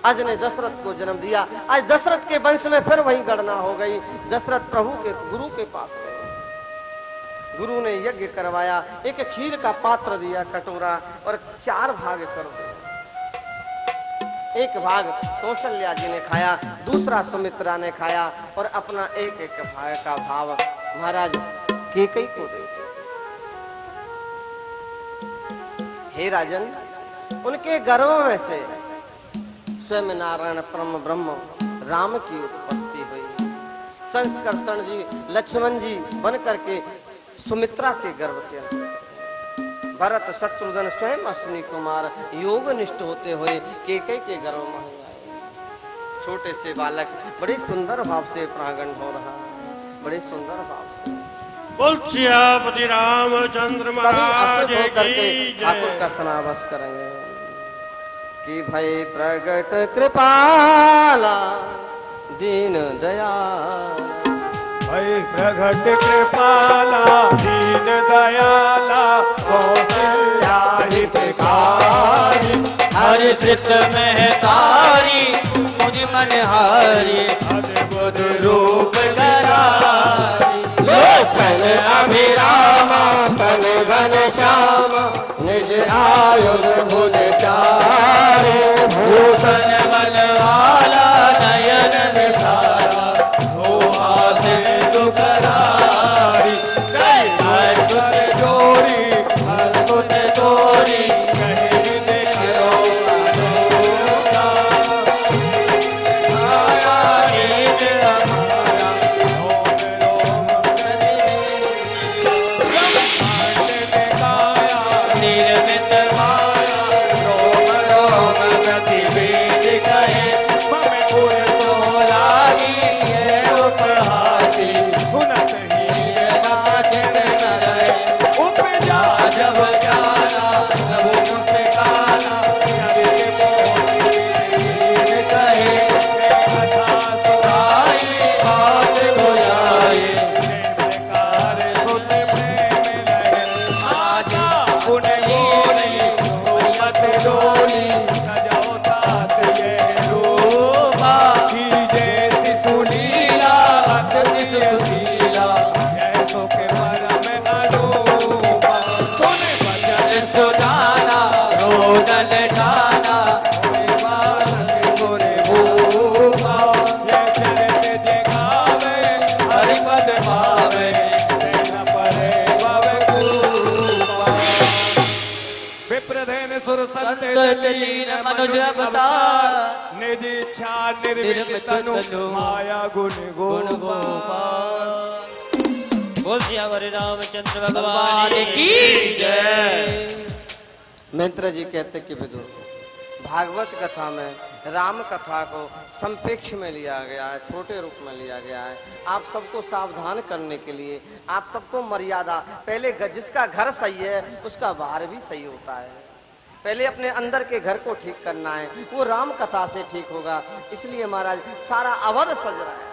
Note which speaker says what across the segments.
Speaker 1: आज ने दशरथ को जन्म दिया। आज दशरथ के वंश में फिर वही गणना हो गई। दशरथ प्रभु के गुरु के पास गए, गुरु ने यज्ञ करवाया, एक खीर का पात्र दिया, कटोरा, और 4 भाग कर दिया। एक भाग कौशल्या जी ने खाया, दूसरा सुमित्रा ने खाया, और अपना एक एक भाग का भाव महाराज कैकेयी को दे दिया। हे राजन, उनके गर्भ में से स्वयं नारायण परम ब्रह्म राम की उत्पत्ति हुई। संस्कर्षण जी, लक्ष्मण जी बन करके सुमित्रा के गर्भ के अंदर, भरत शत्रुघ्न स्वयं अश्विनी कुमार योग निष्ठ होते हुए कैकेयी के गर्भ में आए। छोटे से बालक बड़े सुंदर भाव से प्रांगण हो रहा, बड़े सुंदर भाव से।
Speaker 2: बोल सियापति रामचंद्र महाराज की
Speaker 1: ठाकुर का स्नावस करेंगे कि भई प्रगट कृपाला दीन दयाल,
Speaker 3: भई प्रगट कृपाला दीन दयाला, कौशल्या हितकारी,
Speaker 4: हर्षित में तारी मुझ मनहारी,
Speaker 3: अद्भुत रूप करारी।
Speaker 1: लोचन अभिरामा तन घन श्यामा, निज आयुध भुज चारे,
Speaker 4: भूषण मनवाला नयन निसारा, शोभा सिंधु करारी। जय अद्भुत जोड़ी अद्भुत जोड़ी, कहीं बिन करो अनोखा, माया नीत हमारा रोम रोम करे। निर्मित माया रोम रोम प्रतिवेद कहे, पुर तो लागी है उपहासी,
Speaker 3: सुनत ही
Speaker 4: नाचित न रहे
Speaker 3: उपजा
Speaker 4: जब जाना सब मुस्काना, जब मोहित कहे
Speaker 3: कथा
Speaker 4: आई बात बुझाए,
Speaker 3: सुनकार सुन प्रेम रहे।
Speaker 4: आजा पुन बोली सोमत डोली,
Speaker 3: सजो तात ये
Speaker 4: रूपा
Speaker 3: की जैसी सुनी,
Speaker 4: लीला अति सुशीला,
Speaker 3: जैसो के परम अरूपा। सुन भजन
Speaker 4: सुदाना रोदन ठाना,
Speaker 3: गोरे भूपा, ये चरित जगावे
Speaker 4: हरिपद भावे,
Speaker 3: न परे भव कूपा। विप्रधेन सुर संत
Speaker 4: लीन मनुज अवतार,
Speaker 3: निज इच्छा निर्मित तनु, माया गुण
Speaker 4: गुण
Speaker 3: गोपा।
Speaker 4: गोपाल। बोल सियावर रामचंद्र भगवान की जय।
Speaker 1: मित्र जी कहते कि विदुर, भागवत कथा में राम कथा को संपेक्ष में लिया गया है, छोटे रूप में लिया गया है। आप सबको सावधान करने के लिए, आप सबको मर्यादा, पहले जिसका घर सही है उसका बाहर भी सही होता है। पहले अपने अंदर के घर को ठीक करना है, वो राम कथा से ठीक होगा। इसलिए महाराज सारा अवध सज रहा है।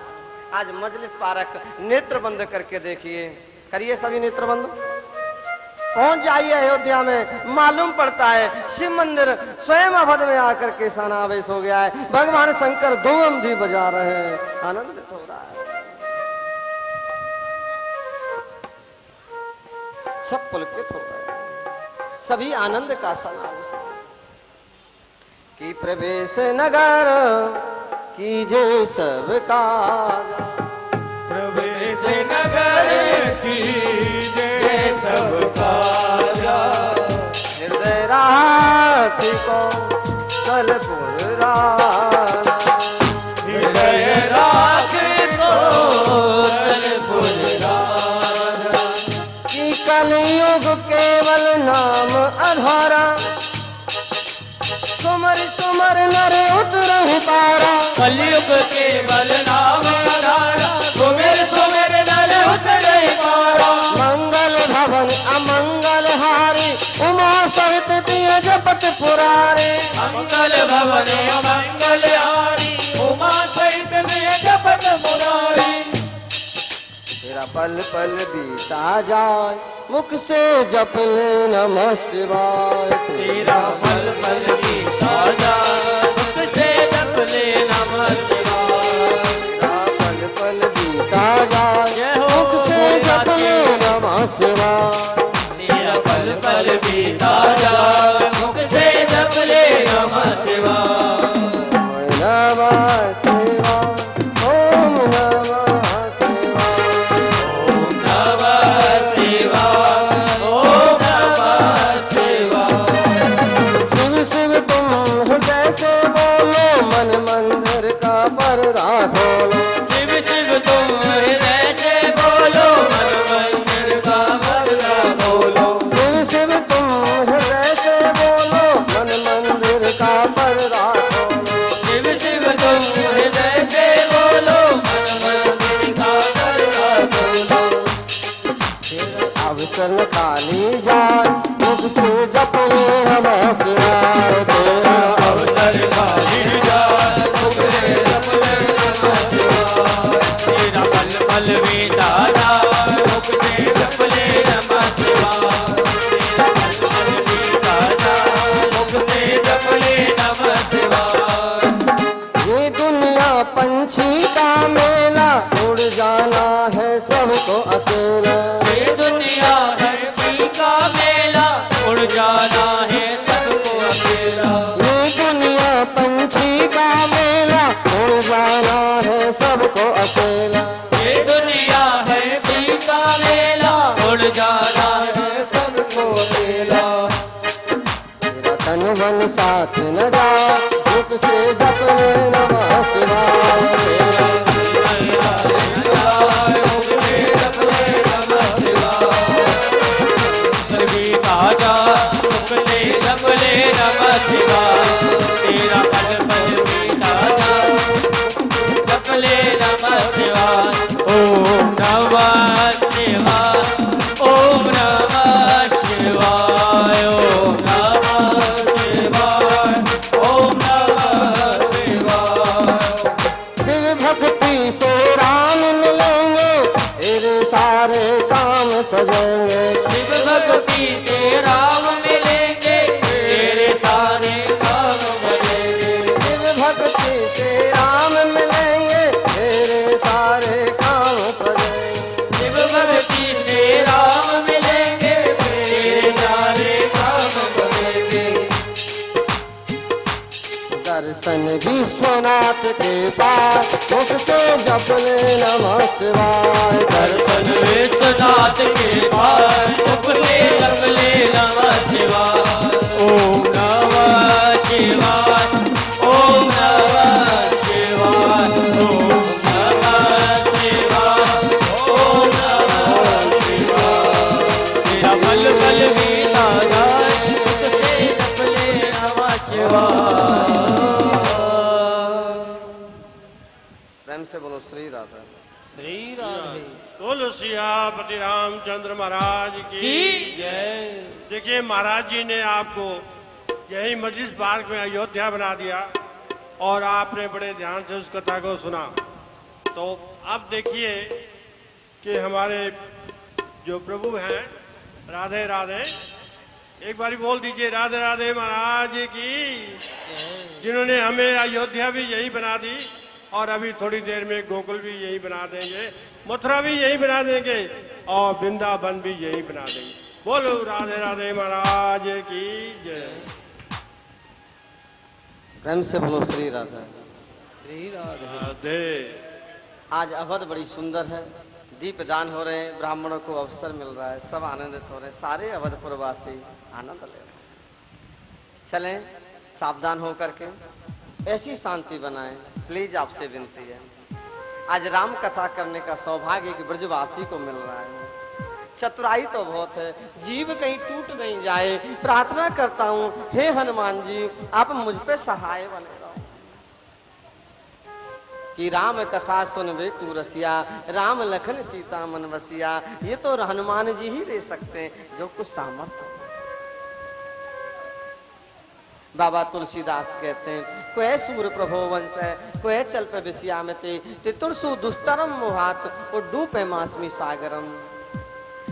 Speaker 1: आज मजलिस पारक नेत्र बंद करके देखिए, करिए सभी नेत्र बंद, पहुंच जाइए अयोध्या में। मालूम पड़ता है शिव मंदिर स्वयं अवध में आकर के समावेश हो गया है। भगवान शंकर धूम भी बजा रहे हैं, आनंदित हो रहा है, सब पुलकित हो रहे हैं, सभी आनंद का समावेश कि प्रवेश नगर कीजे सब काज,
Speaker 3: प्रवेश नगर की जय सब काजा,
Speaker 1: हृदय राखी को कलपुर राजा,
Speaker 3: हृदय राख
Speaker 4: तो कलपुर राजा,
Speaker 1: कि कलयुग केवल नाम अधारा, सुमर सुमर नर उतर तारा,
Speaker 4: कलयुग केवल नाम आधारा, सुमेर सुमेर नर उतरे पारा।
Speaker 1: मंगल भवन अमंगल हारी, उमा सहित दिय जपत पुरारे,
Speaker 4: मंगल भवन मंगल हारी,
Speaker 3: उमा सहित दिय जपत मुरारी।
Speaker 1: तेरा पल पल बीता जाए, मुख से जप ले नमः शिवाय,
Speaker 4: तेरा पल पल बीता जाए, मुख से जप
Speaker 1: मन साथ न जाए, मुख से जप ले नमः शिवाय।
Speaker 4: तेरा पल पल बीता जाए, जप ले नमः शिवाय। ओम नमः शिवाय, ओम नमः शिवाय, ओम नमः शिवाय, ओम नमः शिवाय।
Speaker 1: शिव भक्ति से राम मिलेंगे, तेरे सारे काम सजेंगे।
Speaker 4: शिव भक्ति से राम मिलेंगे, तेरे सारे काम सजेंगे।
Speaker 1: शिव भक्ति से राम मिलेंगे, तेरे सारे काम सजेंगे।
Speaker 4: शिव भक्ति से राम मिलेंगे, तेरे सारे काम सजेंगे।
Speaker 1: दर्शन विश्वनाथ के पास, मुख से जप ले नमः शिवाय।
Speaker 4: दर्शन विश्वनाथ के पास, मुख से जप ले नमः शिवाय। ओम नमः शिवाय, ओम नमः शिवाय, ओम नमः शिवाय, ओम नमः शिवाय। तेरा पल पल बीता जाए, मुख से जप ले नमः शिवाय।
Speaker 1: प्रेम से बोलो श्री राधा।
Speaker 4: श्री राधे
Speaker 2: तुलसियापति रामचंद्र महाराज
Speaker 4: की
Speaker 2: की।
Speaker 4: जय।
Speaker 2: देखिए महाराज जी ने आपको यही मजलिस पार्क में अयोध्या बना दिया और आपने बड़े ध्यान से उस कथा को सुना। तो अब देखिए कि हमारे जो प्रभु हैं, राधे राधे, एक बारी बोल दीजिए राधे राधे महाराज की, जिन्होंने हमें अयोध्या भी यही बना दी और अभी थोड़ी देर में गोकुल भी यही बना देंगे, मथुरा भी यही बना देंगे और वृंदावन भी यही बना देंगे। बोलो राधे राधे महाराज की जय।
Speaker 1: प्रेम से बोलो श्री राधा।
Speaker 4: श्री राधे।
Speaker 2: राधे।
Speaker 1: आज अवध बड़ी सुंदर है, दीपदान हो रहे हैं, ब्राह्मणों को अवसर मिल रहा है, सब आनंदित हो रहे हैं, सारे अवधपुरवासी आनंद ले रहे हैं। चलें सावधान हो करके ऐसी शांति बनाएं, प्लीज आपसे विनती है। आज राम कथा करने का सौभाग्य एक ब्रजवासी को मिल रहा है। चतुराई तो बहुत है, जीव कहीं टूट नहीं जाए, प्रार्थना करता हूँ हे हनुमान जी आप मुझ पे सहाय बने रहो। कि राम कथा सुनबे तू रसिया, राम लखन सीता मन बसिया। ये तो हनुमान जी ही दे सकते हैं जो कुछ सामर्थ्य हो। बाबा तुलसीदास कहते हैं कोई सूर प्रभो वंश है, कोई चल पे विषया में ते तुलसु दुस्तरम मोहात और डूपे मासमी सागरम।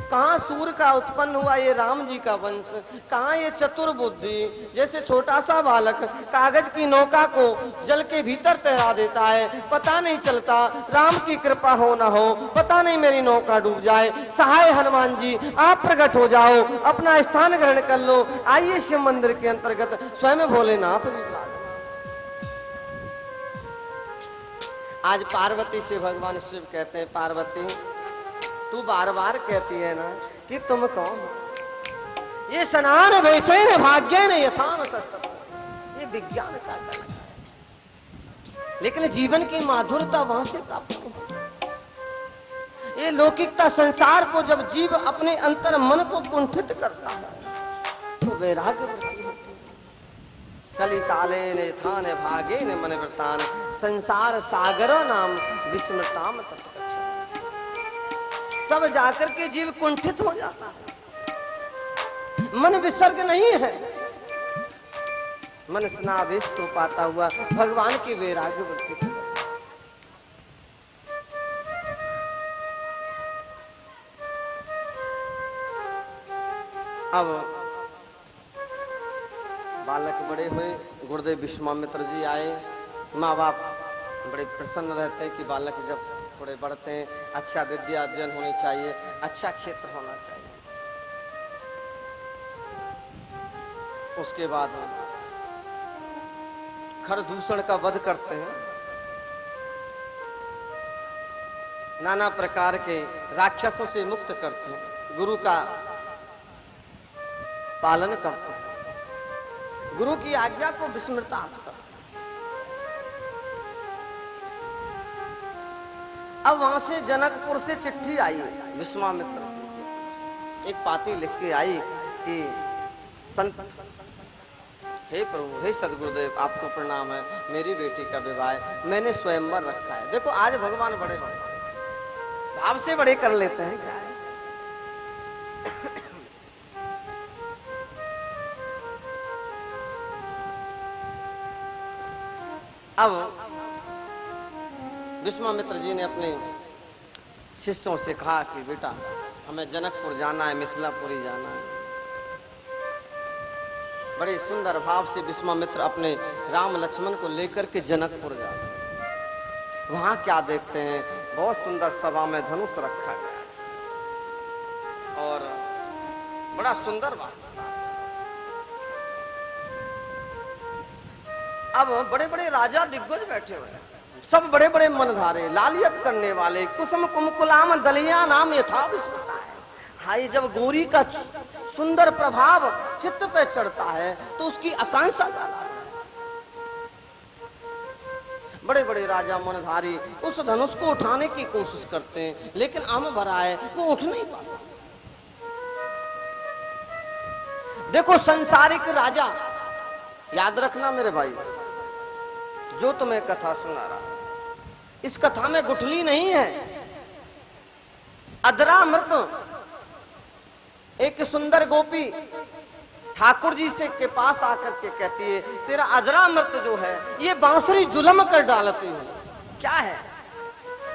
Speaker 1: कहाँ सूर का उत्पन्न हुआ ये राम जी का वंश, कहाँ ये चतुर बुद्धि। जैसे छोटा सा बालक कागज की नौका को जल के भीतर तैरा देता है, पता नहीं चलता राम की कृपा हो ना हो, पता नहीं मेरी नौका डूब जाए। सहाय हनुमान जी आप प्रकट हो जाओ, अपना स्थान ग्रहण कर लो। आइए शिव मंदिर के अंतर्गत स्वयं भोलेनाथ विराज। आज पार्वती से भगवान शिव कहते हैं पार्वती तू बार बार कहती है ना कि तुम कौन हो। ये स्नान वैसे न भाग्य ने यथान शस्त्र, ये विज्ञान का ज्ञान है, लेकिन जीवन की माधुरता वहां से प्राप्त नहीं। ये लौकिकता संसार को जब जीव अपने अंतर मन को कुंठित करता है तो वैराग्य वृत्ति होती है। कली काले ने थान भागे ने मन वृतान, संसार सागर नाम विस्मृताम तत्व। तब जाकर के जीव कुंठित हो जाता है, मन विसर्ग नहीं है, मन स्नावेश को पाता हुआ भगवान की वैराग्य वृत्ति। अब बालक बड़े हुए, गुरुदेव विश्वामित्र जी आए। माँ बाप बड़े प्रसन्न रहते हैं कि बालक जब थोड़े बढ़ते हैं अच्छा विद्या अध्ययन होनी चाहिए, अच्छा क्षेत्र होना चाहिए। उसके बाद खर दूषण का वध करते हैं, नाना प्रकार के राक्षसों से मुक्त करते हैं, गुरु का पालन करते हैं, गुरु की आज्ञा को विस्मृता करते। अब वहां से जनकपुर से चिट्ठी आई विश्वामित्र की। एक पाती लिख के आई कि संत, हे प्रभु, हे सदगुरुदेव, आपको प्रणाम है, मेरी बेटी का विवाह है, मैंने स्वयंवर रखा है। देखो आज भगवान बड़े भाव से बड़े कर लेते हैं क्या है? अब विश्वामित्र जी ने अपने शिष्यों से कहा कि बेटा हमें जनकपुर जाना है, मिथिलापुरी जाना है। बड़े सुंदर भाव से विश्वामित्र अपने राम लक्ष्मण को लेकर के जनकपुर जाते। वहां क्या देखते हैं, बहुत सुंदर सभा में धनुष रखा गया और बड़ा सुंदर बात। अब बड़े बड़े राजा दिग्गज बैठे हुए हैं, सब बड़े बड़े मनधारे, लालियत करने वाले, कुसुम कुमकुलाम दलिया नाम यथा विस्मृता है। हाय, जब गौरी का सुंदर प्रभाव चित्त पे चढ़ता है तो उसकी आकांक्षा ज्यादा है। बड़े बड़े राजा मनधारी उस धनुष को उठाने की कोशिश करते हैं, लेकिन आम भरा है, वो उठ नहीं पाता। देखो संसारिक राजा, याद रखना मेरे भाई, जो तुम्हें कथा सुना रहा, इस कथा में गुठली नहीं है। अधरामृत एक सुंदर गोपी ठाकुर जी से के पास आकर के कहती है, तेरा अधरामृत जो है ये बांसुरी जुलम कर डालती है। क्या है,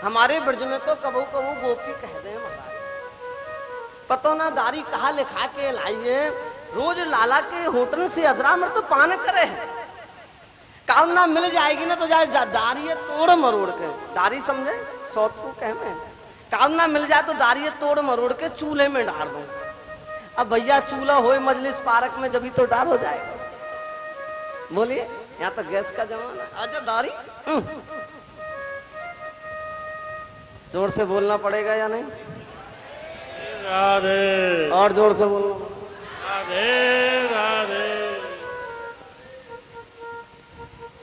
Speaker 1: हमारे ब्रज में तो कबू कबू गोपी कह दे महाराज, पतो ना दारी कहा लिखा के लाइए, रोज लाला के होटल से अधरामृत पान करे है। काम ना मिल जाएगी ना तो जाए दारिये तोड़ मरोड़ के, दारी समझे सौत को कह में, काम ना मिल जाए तो दारिये तोड़ मरोड़ के चूल्हे में डाल दो। अब भैया चूल्हा होए मजलिस पार्क में जब तो डाल हो जाएगा। बोलिए, यहाँ तो गैस का जमाना। अच्छा दारी जोर से बोलना पड़ेगा या नहीं?
Speaker 2: राधे,
Speaker 1: और जोर से बोलना।
Speaker 2: राधे राधे।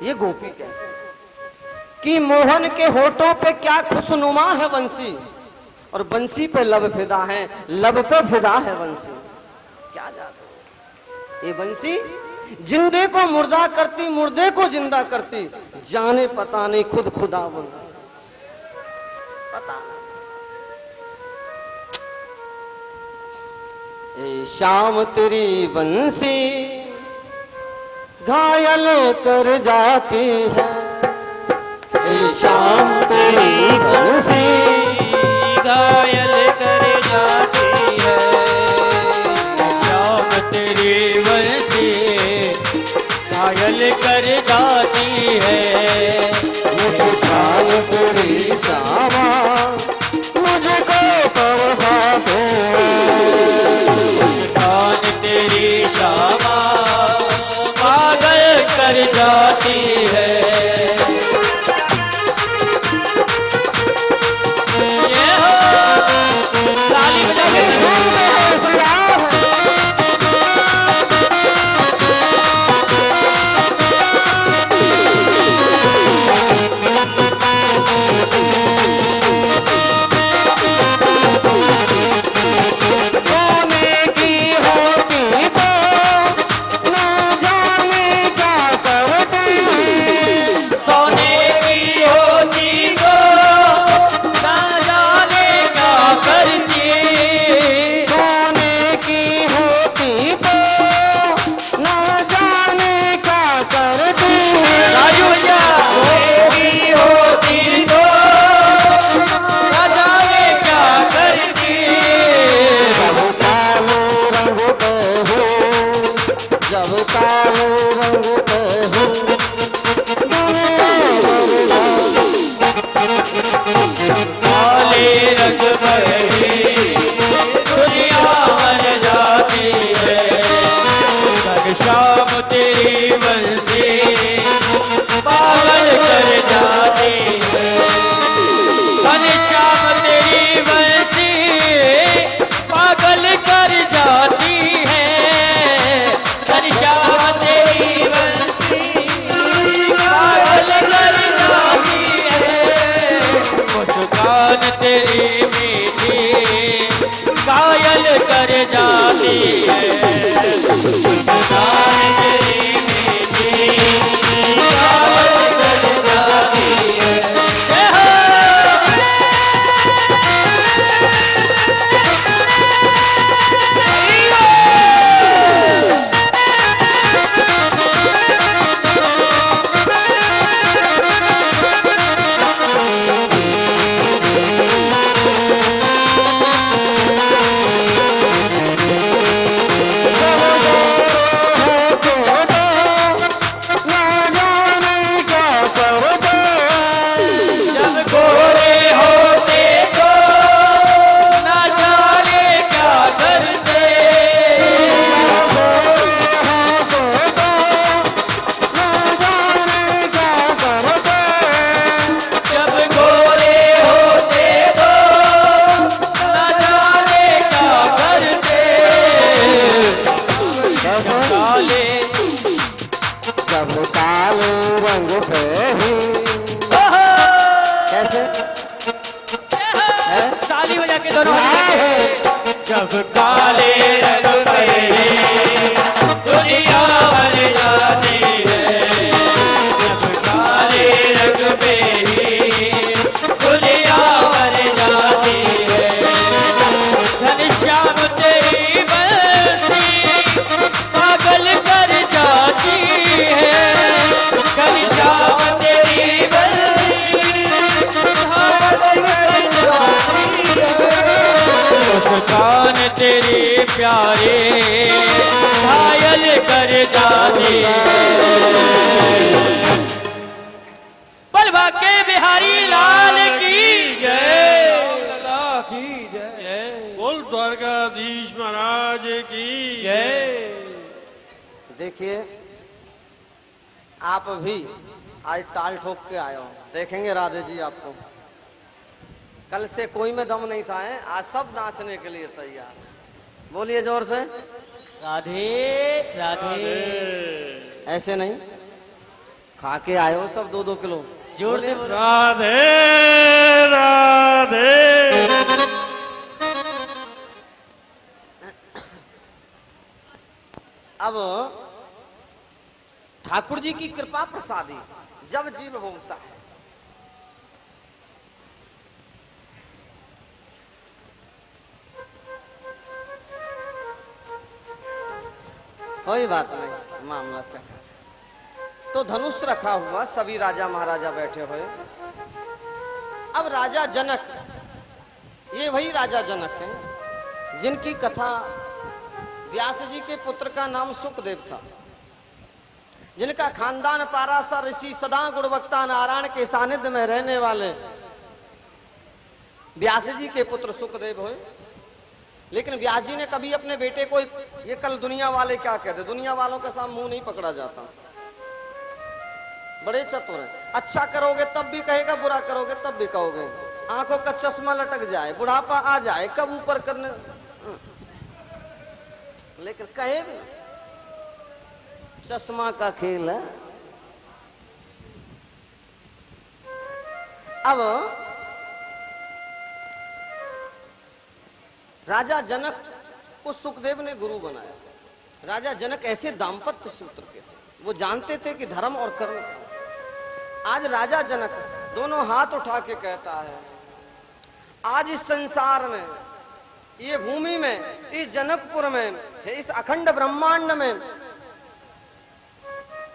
Speaker 1: ये गोपी कहते हैं कि मोहन के होठों पे क्या खुशनुमा है बंसी, और बंसी पे लब फिदा है, लब पे फिदा है बंसी। क्या जादू, ये बंसी जिंदे को मुर्दा करती, मुर्दे को जिंदा करती, जाने पता नहीं खुद खुदा बन पता नहीं। ए शाम तेरी बंसी घायल कर जाती है, ए शाम तेरी बंसी
Speaker 4: घायल कर जाती है, शाम तेरी बंसी घायल कर जाती है।
Speaker 1: मुस्कान तेरी शामा मुझको परवाह दे,
Speaker 4: मुस्कान तेरी शामा पागल कर जाती है। ये हो ताली बजा के
Speaker 1: कैसे है?
Speaker 4: ताली बजा के दोनों जब काले रंग में दुनिया भर जाती है, जब काले रंग में दुनिया भर जाती है, घनश्याम तेरी बंसी पागल कर जाती है, घनश्याम तेरी बंसी पागल कर जाती है, मुस्कान तेरी प्यारे घायल कर जाती है। बलवा के बिहारी लाल की जय,
Speaker 2: बोल द्वारकाधीश महाराज की
Speaker 4: जय।
Speaker 1: देखिए आप भी आज टाल ठोक के आए हो, देखेंगे राधे जी आपको। कल से कोई में दम नहीं था, है आज सब नाचने के लिए तैयार। बोलिए जोर से
Speaker 4: राधे राधे।
Speaker 1: ऐसे नहीं, खा के आए हो सब 2-2 किलो।
Speaker 4: जोर दे बोलो।
Speaker 2: राधे राधे।
Speaker 1: अब ठाकुर जी की कृपा प्रसादी जब जीव भोगता है, कोई बात नहीं, मामला चका तो धनुष रखा हुआ, सभी राजा महाराजा बैठे हुए। अब राजा जनक, ये वही राजा जनक हैं जिनकी कथा व्यास जी के पुत्र का नाम सुखदेव था, जिनका खानदान पाराशर ऋषि सदा गुणवक्ता नारायण के सानिध्य में रहने वाले व्यास जी के पुत्र सुखदेव हुए। लेकिन व्यास जी ने कभी अपने बेटे को, ये कल दुनिया वाले क्या कहते, दुनिया वालों के सामने मुंह नहीं पकड़ा जाता, बड़े चतुर हैं। अच्छा करोगे तब भी कहेगा, बुरा करोगे तब भी कहोगे। आंखों का चश्मा लटक जाए, बुढ़ापा आ जाए, कब ऊपर करने, लेकिन कहे भी चश्मा का खेल है। अब राजा जनक को सुखदेव ने गुरु बनाया। राजा जनक ऐसे दाम्पत्य सूत्र के थे, वो जानते थे कि धर्म और कर्म। आज राजा जनक दोनों हाथ उठा के कहता है, आज इस संसार में, ये भूमि में, इस जनकपुर में, इस अखंड ब्रह्मांड में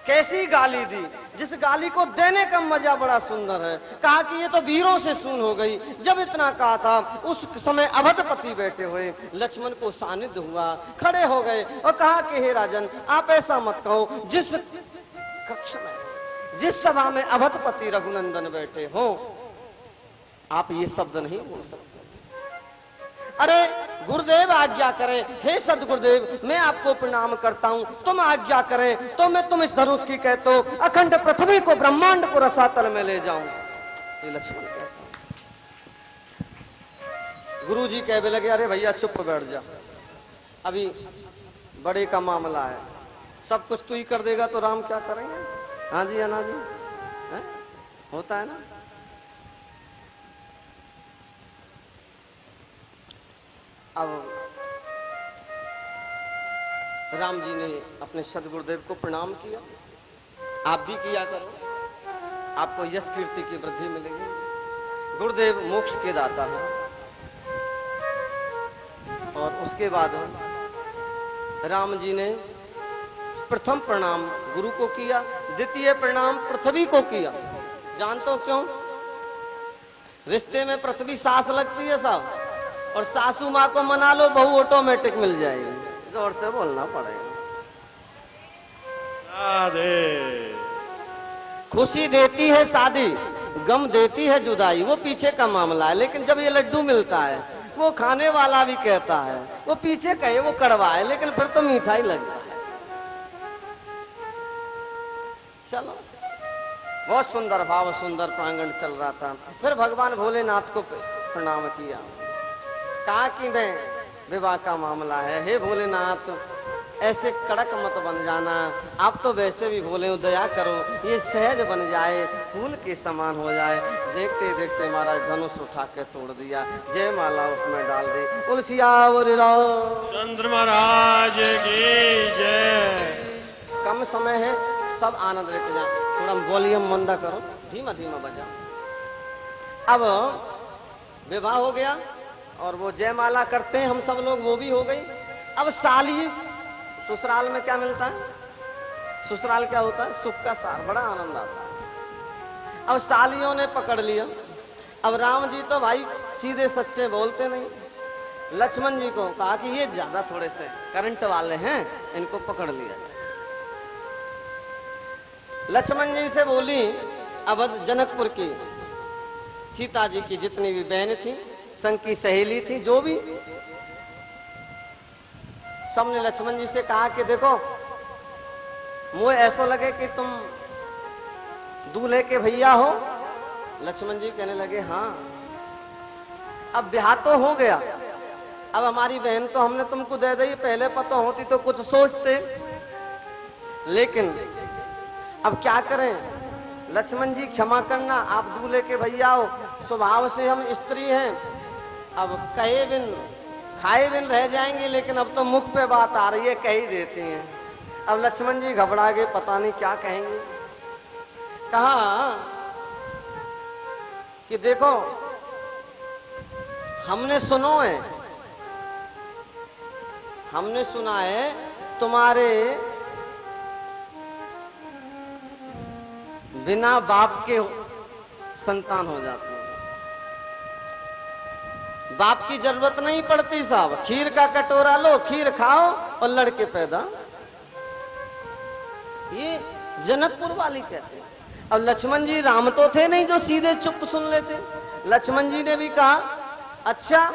Speaker 1: कैसी गाली दी, जिस गाली को देने का मजा बड़ा सुंदर है। कहा कि ये तो वीरों से सुन हो गई। जब इतना कहा था उस समय अवधपति बैठे हुए, लक्ष्मण को सानिध्य हुआ, खड़े हो गए और कहा कि हे राजन, आप ऐसा मत कहो। जिस कक्ष में, जिस सभा में अवधपति रघुनंदन बैठे हो, आप ये शब्द नहीं बोल सकते। अरे गुरुदेव आज्ञा करें, हे सदगुरुदेव मैं आपको प्रणाम करता हूं, तुम आज्ञा करें तो मैं तुम इस धनुष की कहते हो अखंड पृथ्वी को, ब्रह्मांड को रसातल में ले जाऊं। ये लक्ष्मण कहता। गुरु जी कहने लगे, अरे भैया चुप बैठ जा, अभी बड़े का मामला है, सब कुछ तू ही कर देगा तो राम क्या करेंगे। हाँ जी, अना जी, है? होता है ना। अब राम जी ने अपने सदगुरुदेव को प्रणाम किया। आप भी किया करो, आपको यश कीर्ति की वृद्धि मिलेगी। गुरुदेव मोक्ष के दाता है। और उसके बाद राम जी ने प्रथम प्रणाम गुरु को किया, द्वितीय प्रणाम पृथ्वी को किया। जानते हो क्यों? रिश्ते में पृथ्वी सास लगती है साहब, और सासू माँ को मना लो, बहू ऑटोमेटिक मिल जाएगी। जोर से बोलना पड़ेगा।
Speaker 2: राधे।
Speaker 1: खुशी देती है शादी, गम देती है जुदाई, वो पीछे का मामला है। लेकिन जब ये लड्डू मिलता है, वो खाने वाला भी कहता है, वो पीछे कहे वो कड़वा है, लेकिन फिर तो मीठा ही लगता है। चलो, बहुत सुंदर भाव, सुंदर प्रांगण चल रहा था। फिर भगवान भोलेनाथ को प्रणाम किया, कहा कि मैं विवाह का मामला है, हे भोलेनाथ ऐसे कड़क मत बन जाना, आप तो वैसे भी बोले हो, दया करो, ये सहज बन जाए, फूल के समान हो जाए। देखते देखते महाराज धनुष उठा के तोड़ दिया, जय माला उसमें डाल दी। तुलसियावर
Speaker 2: चंद्र महाराज की जय।
Speaker 1: कम समय है, सब आनंद लेके जाओ। थोड़ा वॉल्यूम मंदा करो, धीमा धीमा बजाओ। अब विवाह हो गया और वो जयमाला करते हैं हम सब लोग, वो भी हो गई। अब साली ससुराल में क्या मिलता है? ससुराल क्या होता है? सुख का सार, बड़ा आनंद आता है। अब सालियों ने पकड़ लिया। अब राम जी तो भाई सीधे सच्चे बोलते नहीं, लक्ष्मण जी को कहा कि ये ज्यादा थोड़े से करंट वाले हैं, इनको पकड़ लिया। लक्ष्मण जी से बोली अवध जनकपुर की सीता जी की जितनी भी बहन थी, संग की सहेली थी, जो भी, सबने लक्ष्मण जी से कहा कि देखो मुझे ऐसा लगे कि तुम दूल्हे के भैया हो। लक्ष्मण जी कहने लगे हाँ। अब ब्याह तो हो गया, अब हमारी बहन तो हमने तुमको दे दी, पहले पता होती तो कुछ सोचते, लेकिन अब क्या करें। लक्ष्मण जी क्षमा करना, आप दूल्हे के भैया हो, स्वभाव से हम स्त्री हैं, अब कहे बिन खाए बिन रह जाएंगे, लेकिन अब तो मुख पे बात आ रही है, कह ही देते हैं। अब लक्ष्मण जी घबरा गए, पता नहीं क्या कहेंगे। कहा कि देखो हमने सुना है तुम्हारे बिना बाप के संतान हो जाते हैं, बाप की जरूरत नहीं पड़ती साहब, खीर का कटोरा लो, खीर खाओ और लड़के पैदा। ये जनकपुर वाली कहते हैं। अब लक्ष्मण जी राम तो थे नहीं जो सीधे चुप सुन लेते। लक्ष्मण जी ने भी कहा अच्छा